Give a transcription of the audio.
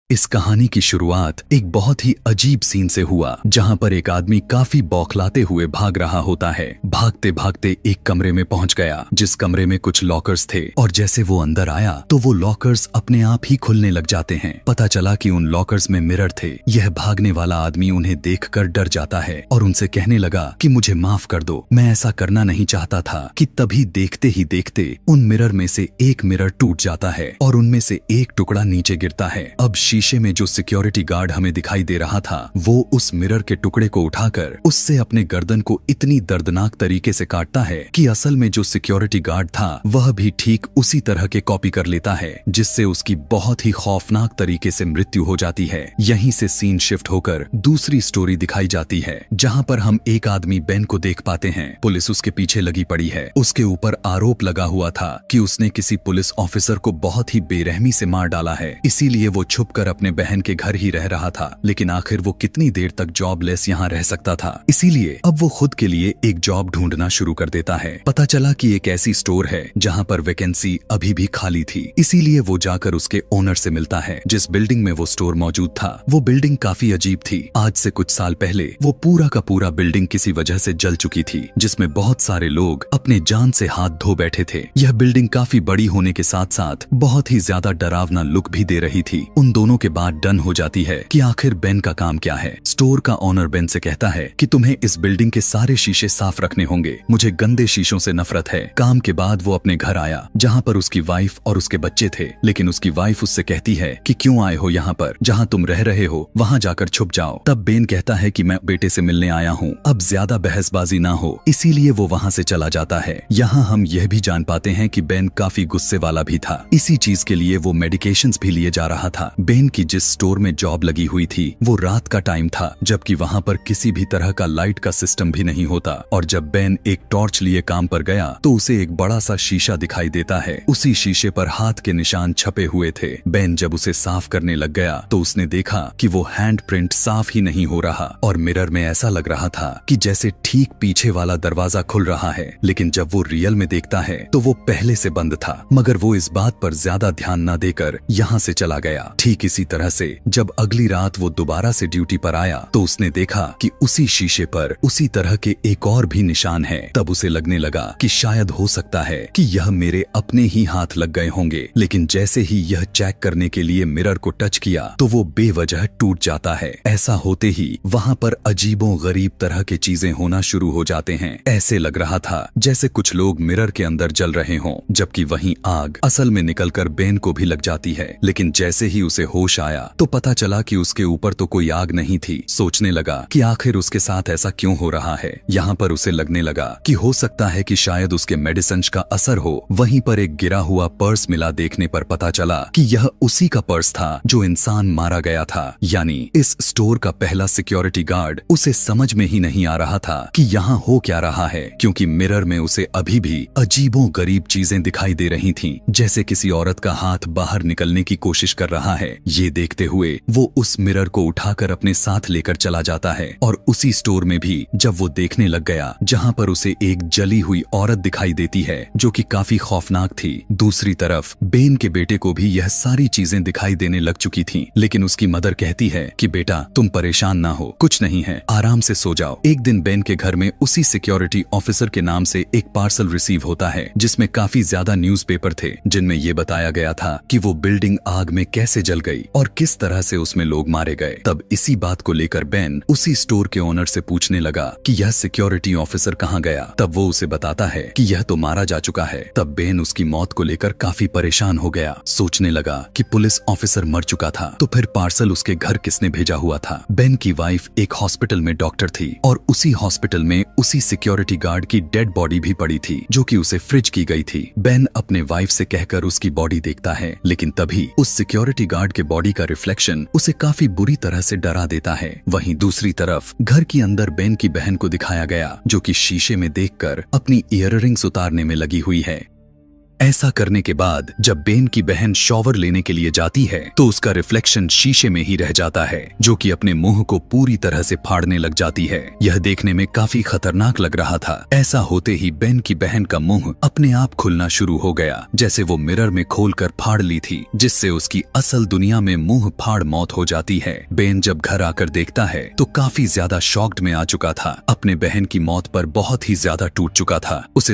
इस कहानी की शुरुआत एक बहुत ही अजीब सीन से हुआ, जहां पर एक आदमी काफी बौखलाते हुए भाग रहा होता है। भागते भागते एक कमरे में पहुंच गया, जिस कमरे में कुछ लॉकर्स थे, और जैसे वो अंदर आया तो वो लॉकर्स अपने आप ही खुलने लग जाते हैं। पता चला कि उन लॉकर्स में मिरर थे। यह भागने वाला आदमी उन्हें देखकर डर जाता है और उनसे कहने लगा कि मुझे माफ कर दो, मैं ऐसा करना नहीं चाहता था। कि तभी देखते ही देखते उन मिरर में से एक मिरर टूट जाता है और उनमें से एक टुकड़ा नीचे गिरता है। अब शीशे में जो सिक्योरिटी गार्ड हमें दिखाई दे रहा था, वो उस मिरर के टुकड़े को उठाकर उससे अपने गर्दन को इतनी दर्दनाक तरीके से काटता है कि असल में जो सिक्योरिटी गार्ड था वह भी ठीक उसी तरह के कॉपी कर लेता है, जिससे उसकी बहुत ही खौफनाक तरीके से मृत्यु हो जाती है। यहीं से सीन शिफ्ट होकर दूसरी स्टोरी दिखाई जाती है, जहां पर हम एक आदमी बेन को देख पाते हैं। पुलिस उसके पीछे लगी पड़ी है। उसके ऊपर आरोप लगा हुआ था कि उसने किसी पुलिस ऑफिसर को बहुत ही बेरहमी से मार डाला है, इसीलिए वो छुपकर अपने बहन के घर ही रह रहा था। लेकिन आखिर वो कितनी देर तक जॉबलेस यहाँ रह सकता था, इसीलिए अब वो खुद के लिए एक जॉब ढूंढना शुरू कर देता है। पता चला कि एक ऐसी स्टोर है जहाँ पर वैकेंसी अभी भी खाली थी, इसीलिए वो जाकर उसके ओनर से मिलता है। जिस बिल्डिंग में वो स्टोर मौजूद था, वो बिल्डिंग काफी अजीब थी। आज से कुछ साल पहले वो पूरा का पूरा बिल्डिंग किसी वजह से जल चुकी थी, जिसमें बहुत सारे लोग अपने जान से हाथ धो बैठे थे। यह बिल्डिंग काफी बड़ी होने के साथ साथ बहुत ही ज्यादा डरावना लुक भी दे रही थी। उन दोनों के बाद डन हो जाती है कि आखिर बेन का काम क्या है। स्टोर का ओनर बेन से कहता है कि तुम्हें इस बिल्डिंग के सारे शीशे साफ रखने होंगे, मुझे गंदे शीशों से नफरत है। काम के बाद वो अपने घर आया, जहाँ पर उसकी वाइफ और उसके बच्चे थे। लेकिन उसकी वाइफ उससे कहती है कि क्यों आए हो यहाँ पर, जहाँ तुम रह रहे हो वहाँ जाकर छुप जाओ। तब बेन कहता है कि मैं बेटे से मिलने आया हूँ, अब ज्यादा बहसबाजी ना हो, इसीलिए वो वहाँ से चला जाता है। यहाँ हम यह भी जान पाते हैं कि बेन काफी गुस्से वाला भी था। इसी चीज के लिए वो मेडिकेशंस भी लिए जा रहा था। बेन की जिस स्टोर में जॉब लगी हुई थी, वो रात का टाइम था, जबकि वहाँ पर किसी भी तरह का लाइट का सिस्टम भी नहीं होता। और जब बेन एक टॉर्च लिए काम पर गया तो उसे एक बड़ा सा शीशा दिखाई देता है। उसी शीशे पर हाथ के निशान छपे हुए थे। बेन जब उसे साफ करने लग गया तो उसने देखा कि वो हैंड प्रिंट साफ ही नहीं हो रहा, और मिरर में ऐसा लग रहा था कि जैसे ठीक पीछे वाला दरवाजा खुल रहा है। लेकिन जब वो रियल में देखता है तो वो पहले से बंद था। मगर वो इस बात पर ज्यादा ध्यान न देकर यहाँ से चला गया। ठीक इसी तरह से जब अगली रात वो दोबारा से ड्यूटी पर आया तो उसने देखा कि उसी शीशे पर उसी तरह के एक और भी निशान है। तब उसे लगने लगा कि शायद हो सकता है कि यह मेरे अपने ही हाथ लग गए होंगे। लेकिन जैसे ही यह चेक करने के लिए मिरर को टच किया तो वो बेवजह टूट जाता है। ऐसा होते ही वहाँ पर अजीबो गरीब तरह की चीजें होना शुरू हो जाते हैं। ऐसे लग रहा था जैसे कुछ लोग मिरर के अंदर जल रहे हों, जबकि वहीं आग असल में निकलकर बेन को भी लग जाती है। लेकिन जैसे ही उसे होश आया तो पता चला कि उसके ऊपर तो कोई आग नहीं थी। सोचने लगा कि आखिर उसके साथ ऐसा क्यों हो रहा है। यहाँ पर उसे लगने लगा कि हो सकता है कि शायद उसके मेडिसिन का असर हो। वहीं पर एक गिरा हुआ पर्स मिला। देखने पर पता चला कि यह उसी का पर्स था जो इंसान मारा गया था। यानी इस स्टोर का पहला सिक्योरिटी गार्ड, उसे समझ में ही नहीं आ रहा था कि यहाँ हो क्या रहा है, क्योंकि मिरर में उसे अभी भी अजीबो गरीब चीजें दिखाई दे रही थीं, जैसे किसी औरत का हाथ बाहर निकलने की कोशिश कर रहा है। ये देखते हुए वो उस मिरर को उठाकर अपने साथ लेकर चला जाता है। और उसी स्टोर में भी जब वो देखने लग गया, जहाँ पर उसे एक जली हुई औरत दिखाई देती है जो कि काफी खौफनाक थी। दूसरी तरफ बेन के बेटे को भी यह सारी चीजें दिखाई देने लग चुकी थीं। लेकिन उसकी मदर कहती है कि बेटा तुम परेशान ना हो, कुछ नहीं है, आराम से सो जाओ। एक दिन बेन के घर में उसी सिक्योरिटी ऑफिसर के नाम से एक पार्सल रिसीव होता है, जिसमें काफी ज्यादा न्यूज़पेपर थे, जिनमें ये बताया गया था कि वो बिल्डिंग आग में कैसे जल गई और किस तरह से उसमें लोग मारे गए। तब इसी बात को लेकर बेन उसी स्टोर के ओनर से पूछने लगा कि यह सिक्योरिटी ऑफिसर कहाँ गया। तब वो उसे बताता है कि यह तो मारा जा चुका है। तब बेन उसकी मौत को लेकर काफी परेशान हो गया। सोचने लगा कि पुलिस ऑफिसर मर चुका था तो फिर पार्सल उसके घर किसने भेजा हुआ था। बेन की वाइफ एक हॉस्पिटल में डॉक्टर थी और उसी हॉस्पिटल में उसी सिक्योरिटी गार्ड की डेड बॉडी भी पड़ी थी, जो कि उसे फ्रिज की गई थी। बेन अपने वाइफ से कहकर उसकी बॉडी देखता है, लेकिन तभी उस सिक्योरिटी गार्ड के बॉडी का रिफ्लेक्शन उसे काफी बुरी तरह से डरा देता है। वहीं दूसरी तरफ घर के अंदर बेन की बहन को दिखाया गया, जो कि शीशे में देखकर अपनी ईयररिंग्स उतारने में लगी हुई है। ऐसा करने के बाद जब बेन की बहन शॉवर लेने के लिए जाती है तो उसका रिफ्लेक्शन शीशे में ही रह जाता है, जो कि अपने मुंह को पूरी तरह से फाड़ने लग जाती है। यह देखने में काफी खतरनाक लग रहा था। ऐसा होते ही बेन की बहन का मुंह अपने आप खुलना शुरू हो गया, जैसे वो मिरर में खोलकर फाड़ ली थी, जिससे उसकी असल दुनिया में मुंह फाड़ मौत हो जाती है। बेन जब घर आकर देखता है तो काफी ज्यादा शॉक्ड में आ चुका था। अपने बहन की मौत पर बहुत ही ज्यादा टूट चुका था। उसे